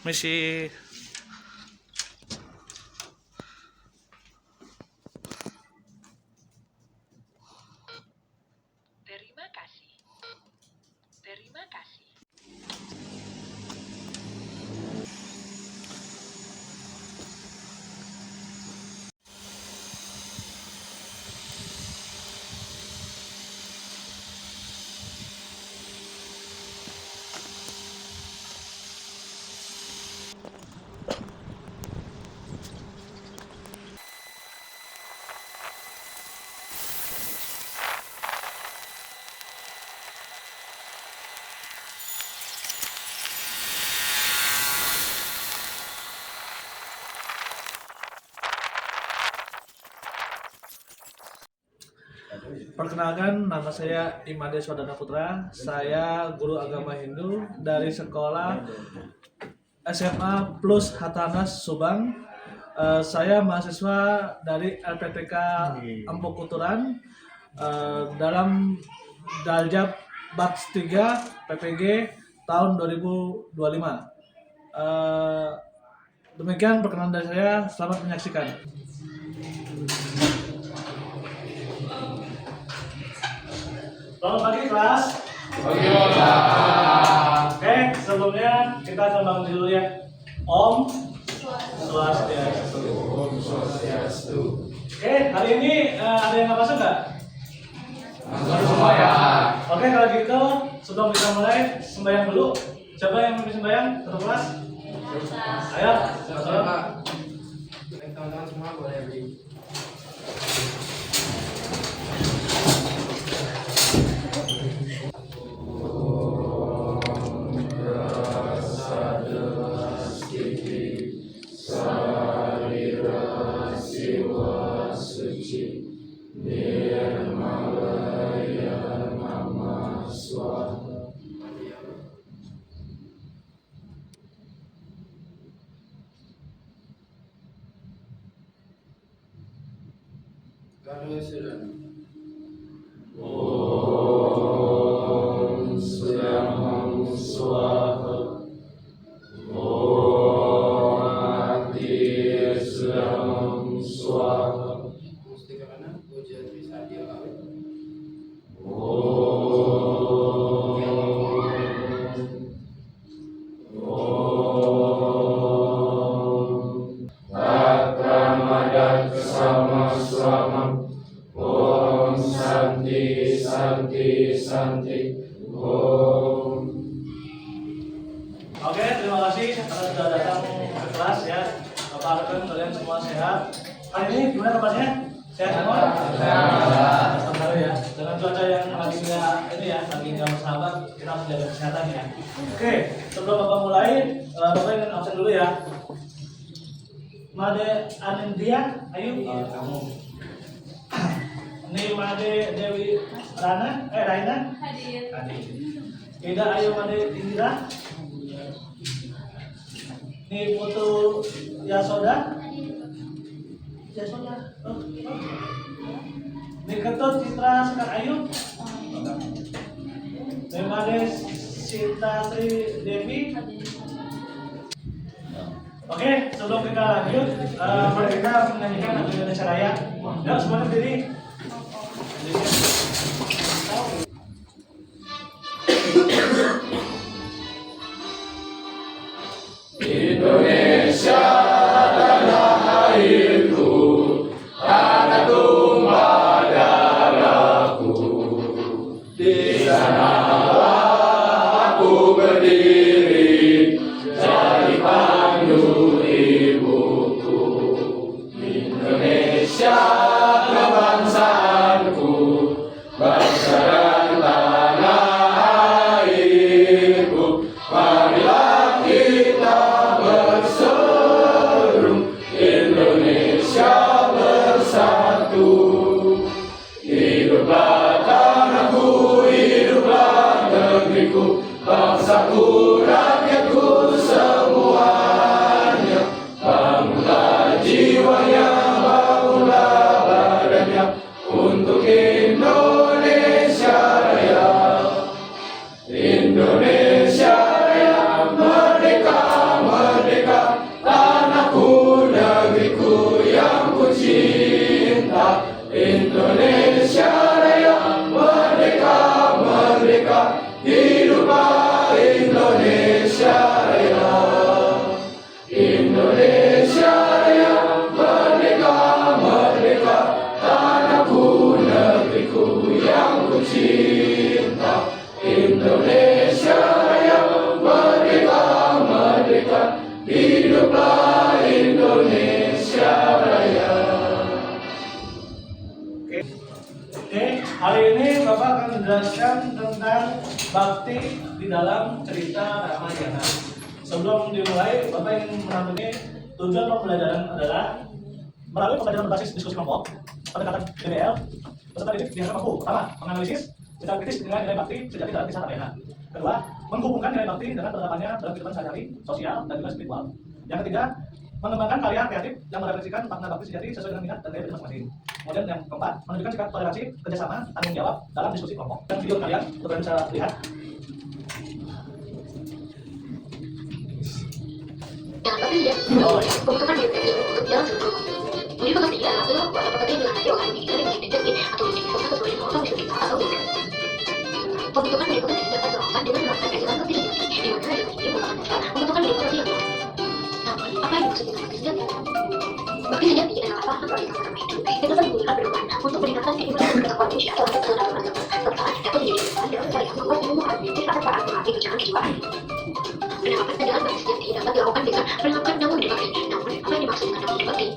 Misi. Terima kasih. Terima kasih. Perkenalkan, nama saya Imade Swadana Putra. Saya guru agama Hindu dari sekolah SMA Plus Hatanas Subang. Saya mahasiswa dari LPTK Empuk Kuturan dalam Daljab Batch 3 PPG tahun 2025. Demikian perkenalan dari saya. Selamat menyaksikan. Selamat pagi kelas. Pagi Pak. Oke, sebelumnya kita akan bangun dulu ya. Om Swastiastu. Om Swastiastu. Oke, hari ini ada yang nggak masuk nggak? Masuk semua ya. Oke, kalau gitu sebelum kita mulai sembahyang dulu. Siapa yang mau sembahyang? Satu kelas. Ayo. Silakan Pak. Teman-teman semua boleh beri. Om Sudaham Swaha. Om Ati Sudaham Swaha. Mustika kanan, puja Trisadia Kawin. Ramadan sama selamat. Om Santi Santi Santi. Om. Oke, terima kasih karena sudah datang ke kelas ya. Bapak harapkan kalian semua sehat. Hari ini gimana kabarnya? Sehat semua? Sehat. Sabar ya. Dengan cuaca yang lagi nggak bersahabat, kita harus jaga kesehatan ya. Oke, sebelum Bapak mulai, Bapak ingin absen dulu ya. Made Anindria, ayo. Kamu. Ini Made Dewi Raina. Hadir. Ida Ayu Made Indira. Ini Putu Yasoda. Oh. Ini Ketut Citra Sekar Ayu. Ini Made Sinta Tri Devi. Oke, sebelum kita lanjut, mari kita menyanyikan lagu Indonesia Raya. Ya, semuanya berdiri. Indonesia tanah airku, tanah tumpah darahku. Di sanalah aku berdiri, jadi pandu ibuku. Indonesia kebangsaanku, bangsa dan tanah airku. Marilah kita berseru, Indonesia bersatu. Hiduplah tanahku, hiduplah negeriku, bangsaku, rakyatku semuanya. Bangunlah jiwanya, bangunlah badannya, untuk Indonesia Raya. Indonesia Raya, merdeka, merdeka. Hiduplah Indonesia Raya. Oke, hari ini Bapak akan menjelaskan tentang bakti di dalam cerita Ramayana. Sebelum dimulai, Bapak ingin menambahi tujuan pembelajaran adalah melalui pembelajaran berbasis diskusi kelompok, pendekatan DBL, peserta didik diharapkan mampu pertama, menganalisis secara kritis nilai-nilai bakti sejati dalam kisah Ramayana. Kedua, menghubungkan nilai bakti dengan penerapannya dalam kehidupan sehari-hari, sosial, dan juga spiritual. Yang ketiga, mengembangkan karya kreatif yang merefleksikan makna bakti sejati sesuai dengan minat dan gaya masing-masing. Kemudian yang keempat, menunjukkan sikap toleransi, kerjasama, tanggung jawab dalam diskusi kelompok. Dan video kalian, teman bisa lihat. Pembentukan DPR untuk jalan seluruh jadi bekerja atau pekerja yang dilatih oleh diri dari menjadi atau menjadi sesuai dengan orang bisa atau tidak. Pembentukan berikutnya dapat dilakukan dengan melakukan ajaran bakti sejati, di mana ajaran ini merupakan dasar pembentukan berikutnya yang baru. Namun, apa yang dimaksud dengan bakti sejati? Bakti sejati adalah paham peralihan agama hidup yang dapat digunakan berdoa untuk meningkatkan keimanan dan ketakwaan manusia dalam kebenaran agama, serta dapat menjadi dasar dalam karya membuat ilmuwan di saat para mengalami kejangan kejiwaan. Penerapan ajaran bakti sejati dapat dilakukan dengan melakukan namu hidup bakti. Namun, apa yang dimaksud dengan namu hidup bakti?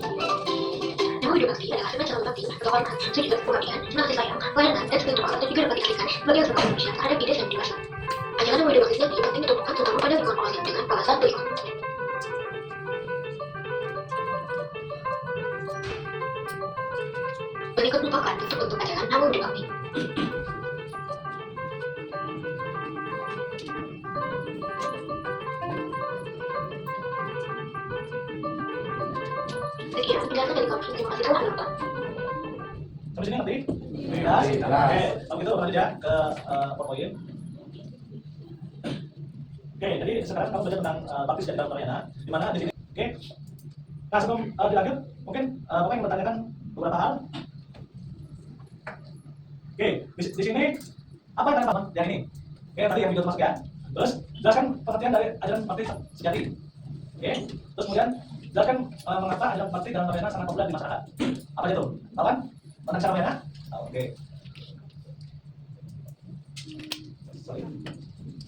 Namu hidup bakti adalah semacam bakti atau hormat, sujud, pengabdian, kasih sayang, pelayanan, dan spiritual dan juga dapat dialihkan sebagai sebuah manusia terhadap diri dan dewasa. Ajaran namu hidup bakti sejati penting ditemukan terutama pada lingkungan pengabdian dengan balasan berikut. Berikut merupakan bentuk-bentuk ajaran namu hidup bakti. Sekian penjelasan dari kami. Terima kasih telah menonton. Sampai sini ngerti? Jelas? Oke, kalau gitu lanjut ya ke PowerPoint. Oke, jadi sekarang kamu belajar tentang bakti sejati dalam Ramayana, di mana di sini. Oke. Nah, sebelum dilanjut, mungkin Bapak ingin bertanyakan beberapa hal. Oke, di sini apa yang kalian paham yang ini? Oke, tadi yang video termasuk ya. Terus jelaskan pengertian dari ajaran bakti sejati. Oke, terus kemudian jelaskan mengapa ajaran bakti dalam Ramayana sangat populer di masyarakat. Apa itu? Tahu kan? Tentang cara Ramayana? Oke. Sorry.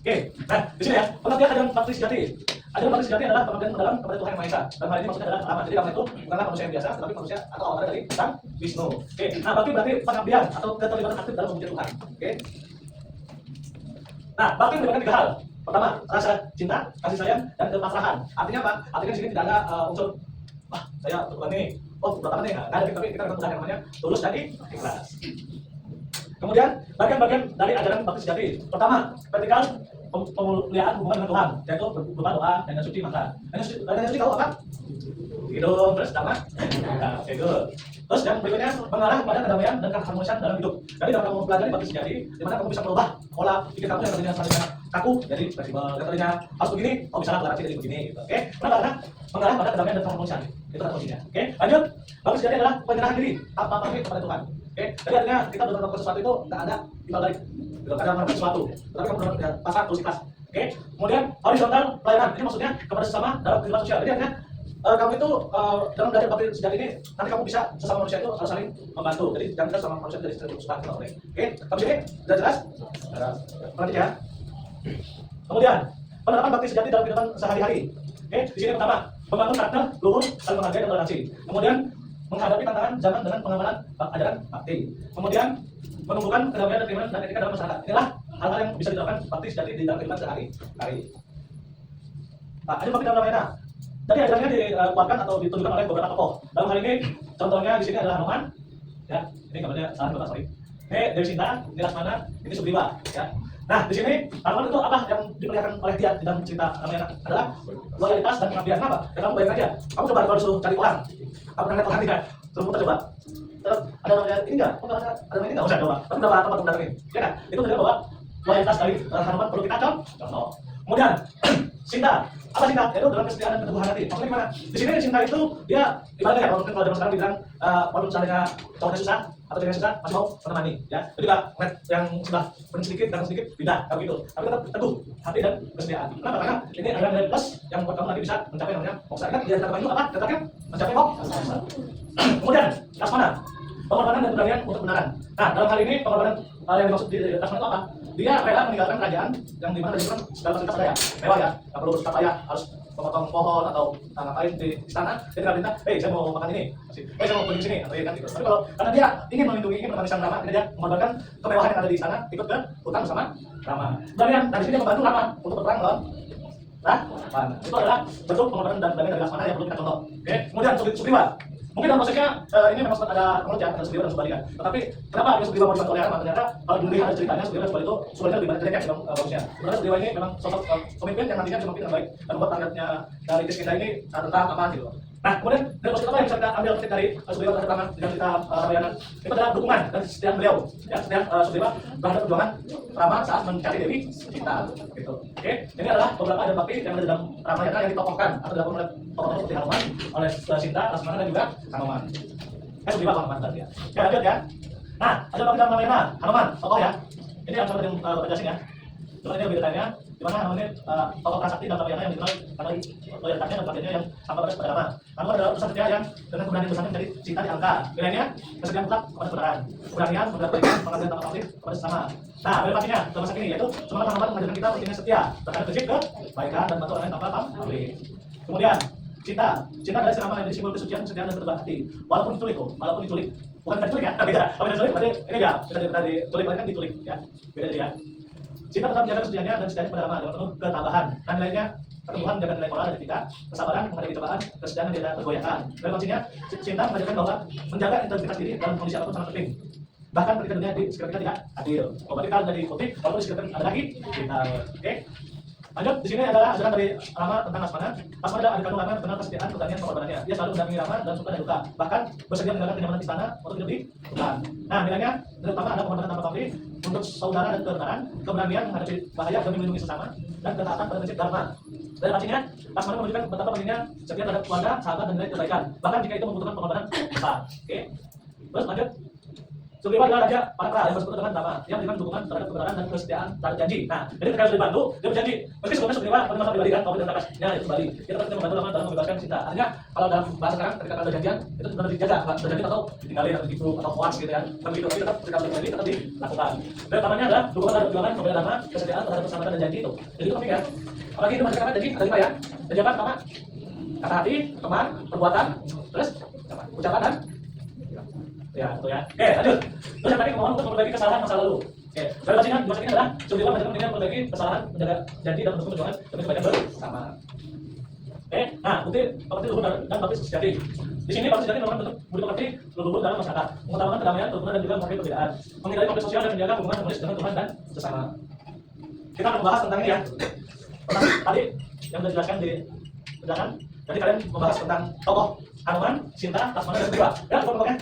Oke, nah di sini ya pengertian ajaran bakti sejati. Ajaran bakti sejati adalah pengabdian mendalam kepada Tuhan Yang Maha Esa. Dan hal ini maksudnya adalah Rama. Jadi Rama itu bukanlah manusia yang biasa, tetapi manusia atau awalnya dari Sang Wisnu. Oke, nah bakti berarti pengabdian atau keterlibatan aktif dalam memuji Tuhan. Oke. Nah, bakti melibatkan tiga hal. Pertama, rasa cinta, kasih sayang, dan kepasrahan. Artinya apa? Artinya di sini tidak ada unsur, wah saya untuk Tuhan ini, oh berapa nih? Nggak ada, tapi kita akan Tuhan yang namanya tulus dan ikhlas. Kemudian bagian-bagian dari ajaran bakti sejati. Pertama, vertikal pemuliaan hubungan dengan Tuhan, yaitu berupa doa dan suci mantra. Dan suci tahu apa? Hidup terus sama. Nah, oke, good. Terus yang berikutnya mengarah kepada kedamaian dan keharmonisan dalam hidup. Jadi dalam kamu pelajari bakti sejati, di mana kamu bisa merubah pola pikir kamu yang tadinya seharusnya kaku jadi fleksibel, yang tadinya harus begini, oh bisa toleransi jadi begini. Gitu. Oke, kenapa? Karena mengarah pada kedamaian dan keharmonisan. Itu kata kuncinya. Oke, lanjut. Bakti sejati adalah penyerahan diri apa-apa kepada Tuhan. Oke, jadi artinya kita berdoa sesuatu itu tidak ada timbal balik. Tidak ada melakukan sesuatu, tapi kamu berdoa pasrah terus ikhlas. Oke, kemudian horizontal pelayanan. Ini maksudnya kepada sesama dalam kehidupan sosial. Jadi artinya kamu itu dalam belajar bakti sejati ini nanti kamu bisa sesama manusia itu harus saling membantu. Jadi jangan kita sama manusia dari satu suka kita boleh. Oke, kamu sini sudah jelas? Lanjut ya. Kemudian penerapan bakti sejati dalam kehidupan sehari-hari. Oke, di sini pertama membangun karakter, luhur, saling menghargai dan toleransi. Kemudian menghadapi tantangan zaman dengan pengembangan ajaran bakti. Kemudian menumbuhkan kedamaian dan keimanan dan etika dalam masyarakat. Inilah hal-hal yang bisa dilakukan bakti sejati di dalam kehidupan sehari-hari. Nah, ajaran bakti dalam Ramayana. Jadi ajarannya dikuatkan atau ditunjukkan oleh beberapa tokoh. Dalam hal ini contohnya di sini adalah Hanoman, ya. Ini gambarnya salah Bapak, sorry. Ini Dewi Sinta, ini Lakshmana, ini Sugriwa, ya. Nah, di sini Hanoman itu apa yang diperlihatkan oleh dia di dalam cerita Ramayana adalah loyalitas dan pengabdian. Kenapa? Ya kamu bayangkan aja. Kamu coba kalau disuruh cari orang, kamu pernah lihat orang ini kan? Suruh putar coba. Terus ada namanya ini enggak? Oh, ada namanya ini enggak usah coba. Tapi berapa tempat datangin? Ya kan? Itu menunjukkan bahwa loyalitas dari Hanoman perlu kita contoh. Kemudian Sinta, apa Sinta? Yaitu dalam kesetiaan dan keteguhan hati. Maksudnya gimana? Di sini Sinta itu dia ibaratnya ya, mungkin kalau zaman sekarang dibilang walaupun misalnya cowoknya susah atau ceweknya susah masih mau menemani, ya. Jadi juga yang sudah benar sedikit dan sedikit pindah, kalau gitu. Tapi tetap teguh hati dan kesetiaan. Kenapa? Karena ini adalah nilai plus yang buat kamu nanti bisa mencapai namanya moksa. Ingat dia kata Banyu apa? Tetapnya mencapai moksa. Kemudian Lakshmana, pengorbanan dan keberanian untuk kebenaran. Nah, dalam hal ini pengorbanan yang dimaksud di Lakshmana itu apa? Dia rela meninggalkan kerajaan yang dimana dia segala fasilitas ada ya, mewah ya, nggak perlu bersusah payah, harus memotong pohon atau ngapain di istana, dia tinggal minta, saya mau makan ini, saya mau pergi ke sini, atau ya kan gitu. Tapi kalau karena dia ingin melindungi, ingin menemani sang Rama, dia mengorbankan kemewahan yang ada di istana, ikut ke hutan bersama Rama. Kemudian dari sini dia membantu Rama untuk berperang melawan Ravan. Itu adalah bentuk pengorbanan dan dari Laksamana yang perlu kita contoh. Oke, kemudian Sugriwa. Mungkin dalam prosesnya ini memang sempat ada konflik antara Sugriwa dan Subali kan. Tetapi kenapa dia Sugriwa mau dibantu oleh Rama? Ternyata kalau dilihat ada ceritanya Sugriwa dan Subali itu Subali lebih banyak jeleknya dibanding bagusnya. Sebenarnya Sugriwa ini memang sosok pemimpin yang nantinya bisa memimpin dengan baik dan membuat rakyatnya dari Kiskindha ini tentram aman gitu. Nah, kemudian dari proses apa yang bisa kita ambil petik dari Sugriwa terhadap Rama dengan kita Ramayana itu adalah dukungan dan kesetiaan beliau, ya, kesetiaan Sugriwa terhadap perjuangan Rama saat mencari Dewi Sita. Gitu. Oke, ini adalah beberapa adat bakti yang ada dalam Ramayana yang ditokohkan atau dilakukan oleh tokoh-tokoh seperti Hanuman, oleh Sinta, Laksamana dan juga Hanoman. Sugriwa Hanuman tadi ya. Ya lanjut ya. Nah, ada bakti dalam Ramayana, Hanuman, tokoh ya. Ini yang seperti yang Bapak jelasin ya. Cuma ini lebih detailnya, di mana Hanuman ini tokoh prasakti dalam Ramayana yang dikenal karena loyalitasnya dan pengabdiannya yang sampai pada Rama. Hanuman adalah utusan setia yang dengan keberanian besarnya menjadi Sita di angka. Nilainya kesediaan mutlak kepada saudaraan, keberanian, keberanian, pengabdian tanpa pamrih kepada sesama. Nah, privasinya dalam masa kini yaitu semangat Hanuman mengajarkan kita pentingnya setia terhadap prinsip kebaikan dan bantu orang lain tanpa pamrih. Kemudian cinta adalah Rama yang simbol kesucian, kesetiaan dan ketebalan hati. Walaupun diculik, bukan kita diculik ya, beda. Kalau diculik berarti ini ya, kita diculik, berarti kan diculik ya, beda jadi ya. Cinta tetap menjaga kesuciannya dan setianya kepada Rama dengan penuh ketabahan. Dan nilainya keteguhan menjaga nilai moral dan etika, kesabaran menghadapi cobaan, kesediaan dan tidak tergoyahkan. Dalam kuncinya, cinta mengajarkan bahwa menjaga integritas diri dalam kondisi apapun sangat penting. Bahkan ketika dunia di sekitar kita tidak adil. Berarti kalau jadi putih, walaupun di sekitar ada lagi kita. Oke. Lanjut, di sini adalah ajaran dari Rama tentang Laksamana. Laksamana adalah adik kandung Rama yang terkenal kesetiaan, keberanian, pengorbanannya. Dia selalu mendampingi Rama dan suka dan duka. Bahkan bersedia meninggalkan kenyamanan istana untuk hidup di hutan. Nah, nilainya nilai pertama ada pengorbanan tanpa pamrih untuk saudara dan kebenaran, keberanian menghadapi bahaya demi melindungi sesama, dan ketaatan pada prinsip dharma. Dari artinya, Laksamana menunjukkan betapa pentingnya setia terhadap keluarga, sahabat, dan nilai kebaikan. Bahkan jika itu membutuhkan pengorbanan besar. Oke. Terus lanjut. Sugriwa adalah raja Panakra yang bersekutu dengan Rama yang memberikan dukungan terhadap kebenaran dan kesetiaan terhadap janji. Nah, jadi ketika sudah dibantu, dia berjanji. Meski sebelumnya Sugriwa pada masa pribadi kan, kalau tidak ya itu kembali. Dia tetap membantu Rama dalam membebaskan Sinta. Artinya kalau dalam bahasa sekarang ketika ada janjian itu benar dijaga, berjanji atau ditinggalin atau gitu atau puas gitu ya. Begitu tapi tetap ketika berjanji tetap dilakukan. Dan utamanya adalah dukungan terhadap perjuangan kepada Rama, kesetiaan terhadap persahabatan dan janji itu. Jadi itu penting ya. Apalagi itu masih kata janji ada 5 ya. Janji apa? Pertama, kata hati, teman, perbuatan, terus ucapan dan ya, betul ya. Oke, lanjut. Terus yang tadi mohon untuk memperbaiki kesalahan masa lalu. Oke, dari bacaan di masa ini adalah Sugriwa menjaga pentingnya memperbaiki kesalahan, menjaga janji dan mendukung perjuangan demi kebaikan bersama. Oke, nah bukti bakti luhur dan bakti sejati. Di sini bakti sejati merupakan bentuk budi pekerti luhur dalam masyarakat, mengutamakan kedamaian, kerukunan dan juga menghargai perbedaan, menghindari konflik sosial dan menjaga hubungan harmonis dengan Tuhan dan sesama. Kita akan membahas tentang ini ya. Tadi yang sudah dijelaskan di penjelasan. Jadi kalian membahas tentang tokoh Hanuman, Sinta, Laksamana dan Sugriwa. Ya, pokoknya.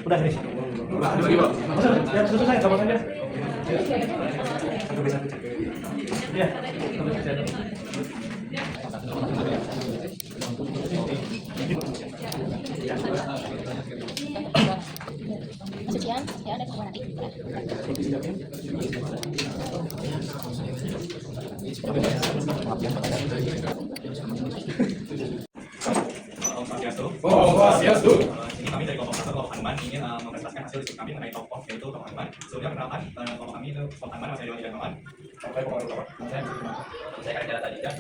Udah nih. Ya, selesai kabarnya. Ya. Kesucian dan kebenaran. Swastiastu. Ini kami dari kelompok 1 kelompok Hanuman ingin mempresentasikan hasil riset kami mengenai tokoh yaitu tokoh Hanuman. Sebelumnya perkenalkan kelompok kami itu kelompok Hanuman masih ada Hanuman. Sampai pokok saya akan jalan tadi ya.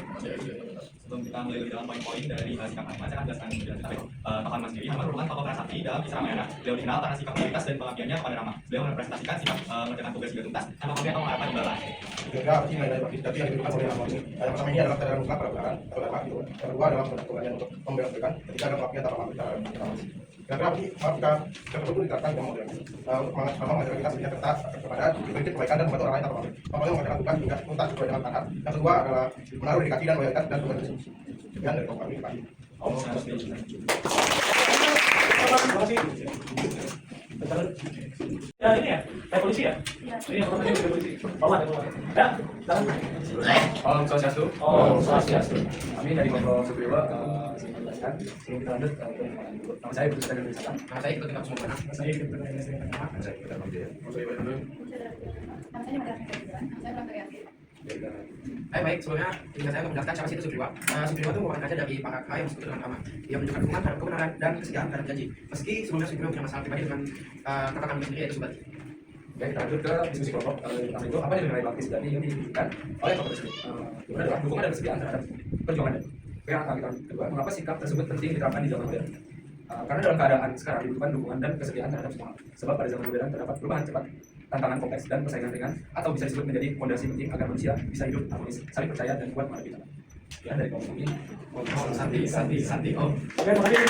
Sebelum kita mulai lebih dalam poin-poin dari sikap Hanuman, saya akan jelaskan tokoh Hanuman sendiri. Hanuman merupakan tokoh prasakti dalam kisah Ramayana. Beliau dikenal karena sikap loyalitas dan pengabdiannya kepada Rama. Beliau merepresentasikan sikap mengerjakan tugas dengan tuntas tanpa pamrih atau mengharapkan imbalan. Juga arti nilai bakti sejati yang diberikan oleh Rama ini. Yang pertama ini adalah kesadaran mutlak pada kebenaran atau dapat itu. Yang kedua adalah keberanian untuk membela kebaikan ketika ada pengabdian tanpa pamrih terhadap Rama. Yang ketiga ini kita betul diterapkan dalam model ini. Rama mengajarkan kita setia ketat kepada prinsip kebaikan dan membantu orang lain tanpa pamrih. Rama mengajarkan tugas hingga tuntas sesuai dengan taat. Yang kedua adalah menaruh dedikasi dan loyalitas dan tugas institusi. Sekian dari kelompok kami pagi. Ya ini ya, kayak polisi ya? Ini yang pertama ini polisi. Bawa ya. Om Swastiastu. Oh, Swastiastu. Kami dari kelompok Sugriwa menjelaskan. Sebelum kita lanjut, nama saya Budi Sudar Wisata. Nama saya ikut semua pernah. Saya ikut dengan saya. Saya kita menjadi. Nama saya Mada Federa, saya orang Korea. Baik, sebelumnya ingin saya menjelaskan siapa sih itu Sugriwa. Sugriwa itu merupakan raja dari Pangraka yang disebut dengan Kama. Ia menunjukkan dukungan terhadap kebenaran dan kesetiaan terhadap janji. Meski sebelumnya Sugriwa punya masalah pribadi dengan kakak kandungnya sendiri yaitu Subati. Baik, kita lanjut ke diskusi kelompok. Tentang itu apa yang dinilai bakti sejati yang dibutuhkan oleh kelompok tersebut? Kemudian adalah dukungan dan kesediaan terhadap perjuangan. Yang kedua, mengapa sikap tersebut penting diterapkan di zaman modern? Karena dalam keadaan sekarang dibutuhkan dukungan dan kesediaan terhadap semua. Sebab pada zaman modern terdapat perubahan cepat, tantangan kompleks dan persaingan ringan, atau bisa disebut menjadi fondasi penting agar manusia bisa hidup harmonis, saling percaya dan kuat menghadapi zaman. Ya, dari kelompok ini, Santi. Oke, makasih.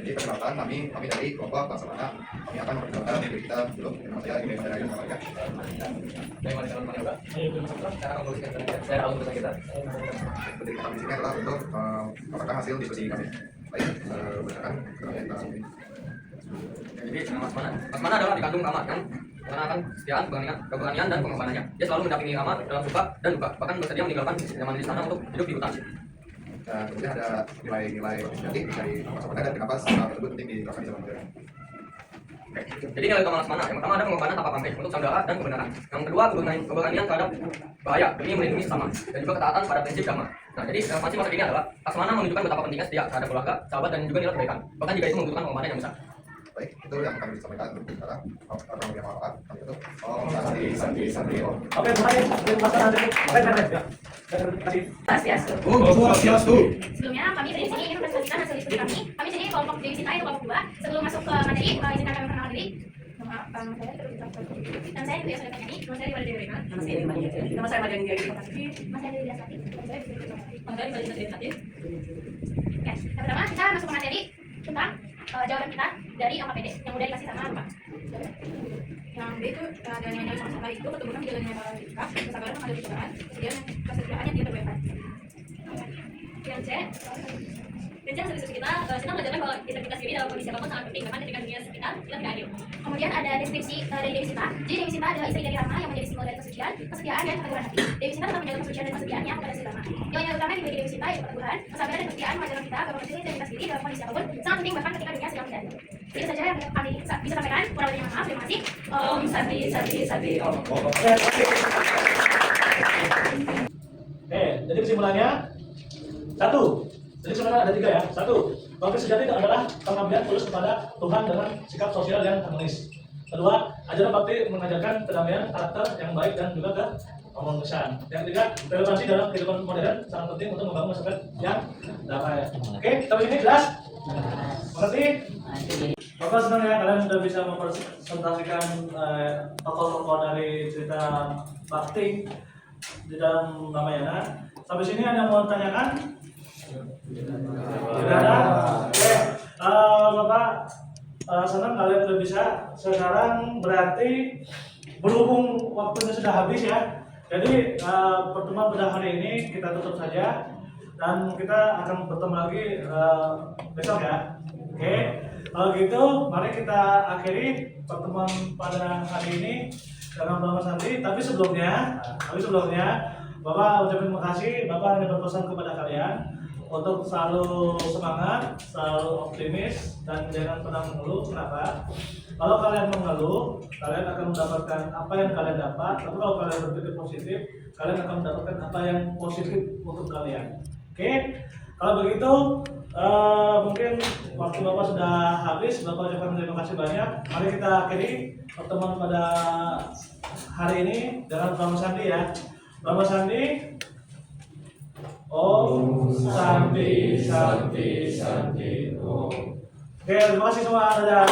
Jadi perkenalkan kami dari kelompok Laksamana. Kami akan memperkenalkan diri kita dulu. Nama saya Ibrahim Madara Maria. Saya Raul Bersakita. Penting kami di sini adalah untuk melakukan hasil diskusi kami. Baik, berdasarkan ini. Jadi Mas Mana adalah adik kandung Kama yang mengenalkan kesetiaan, keberanian dan pengorbanannya. Dia selalu mendampingi Kama dalam suka dan duka, bahkan bersedia meninggalkan zaman di sana untuk hidup di hutan. Dan kemudian ada nilai-nilai penting dari Laksamana dan kenapa hal tersebut penting diterapkan di zaman modern. Jadi nilai utama Laksamana yang pertama ada pengorbanan tanpa pamrih untuk saudara dan kebenaran. Yang kedua keberanian terhadap bahaya demi melindungi sesama dan juga ketaatan pada prinsip dharma. Nah, jadi prinsip masa kini adalah Laksamana menunjukkan betapa pentingnya setia terhadap keluarga, sahabat dan juga nilai kebaikan. Bahkan jika itu membutuhkan pengorbanan yang besar. Baik, itu yang kami bisa sampaikan untuk sekarang. Orang yang manfaat kami itu. Santi. Oke, makasih. Terima kasih. Sebelumnya kami dari sini ingin mempresentasikan hasil diskusi kami. Kami sini kelompok Dewisita itu kelompok 2. Sebelum masuk ke materi, izinkan kami perkenalkan diri. Nama saya Dwi Aswari Panyani. Nama saya Diwali Dewi Rina. Nama saya Madiani Dewi. Mas Adi Wilasati. Nama saya Madiani Dewi. Oke, yang pertama kita masuk ke materi tentang jawaban kita dari AKPD yang udah dikasih sama Pak. Yang B itu dengan nilai sama itu keturunan jalannya para kita, kesabaran menghadapi cobaan, kesediaan yang tidak terbaikkan. Yang C hasil diskusi kita mengajarkan bahwa integritas diri dalam kondisi apapun sangat penting, bahkan ketika dunia sekitar kita tidak adil. Kemudian ada deskripsi dari Dewisita. Jadi Dewisita adalah istri dari Rama yang menjadi simbol dari kesucian, kesetiaan dan keteguhan hati. Dewisita tetap menjaga kesucian dan kesetiaannya kepada si Rama. Nilai utama yang dimiliki Dewisita yaitu keteguhan, kesabaran dan kesetiaan mengajarkan kita bahwa integritas diri dalam kondisi apapun sangat penting, bahkan ketika dunia sedang tidak adil. Itu saja yang kami bisa sampaikan. Kurang lebihnya maaf. Terima kasih. Om Santi. Om. Jadi kesimpulannya 1. Jadi sebenarnya ada 3 ya. 1. Bakti sejati adalah pengabdian tulus kepada Tuhan dengan sikap sosial yang harmonis. 2. Ajaran bakti mengajarkan kedamaian, karakter yang baik dan juga kemanusiaan. Yang 3. Relevansi dalam kehidupan modern sangat penting untuk membangun masyarakat yang damai. Oke, sampai sini jelas? Mengerti? Bapak senang ya kalian sudah bisa mempresentasikan tokoh-tokoh dari cerita bakti di dalam Ramayana. Sampai sini ada yang mau tanyakan? Tidak ada? Oke, Bapak senang kalian sudah bisa. Sekarang berarti berhubung waktunya sudah habis ya. Jadi pertemuan pada hari ini kita tutup saja dan kita akan bertemu lagi besok ya. Oke, kalau gitu mari kita akhiri pertemuan pada hari ini dengan Bapak Santi. Tapi sebelumnya Bapak ucapin terima kasih. Bapak hanya berpesan kepada kalian untuk selalu semangat, selalu optimis, dan jangan pernah mengeluh. Kenapa? Kalau kalian mengeluh, kalian akan mendapatkan apa yang kalian dapat. Tapi kalau kalian berpikir positif, kalian akan mendapatkan apa yang positif untuk kalian. Oke? Kalau begitu, mungkin waktu Bapak sudah habis. Bapak ucapkan terima kasih banyak. Mari kita akhiri pertemuan pada hari ini dengan Bapak Sandi ya. Bapak Sandi. Om Santi Om. Oke, terima kasih semua. Dadah.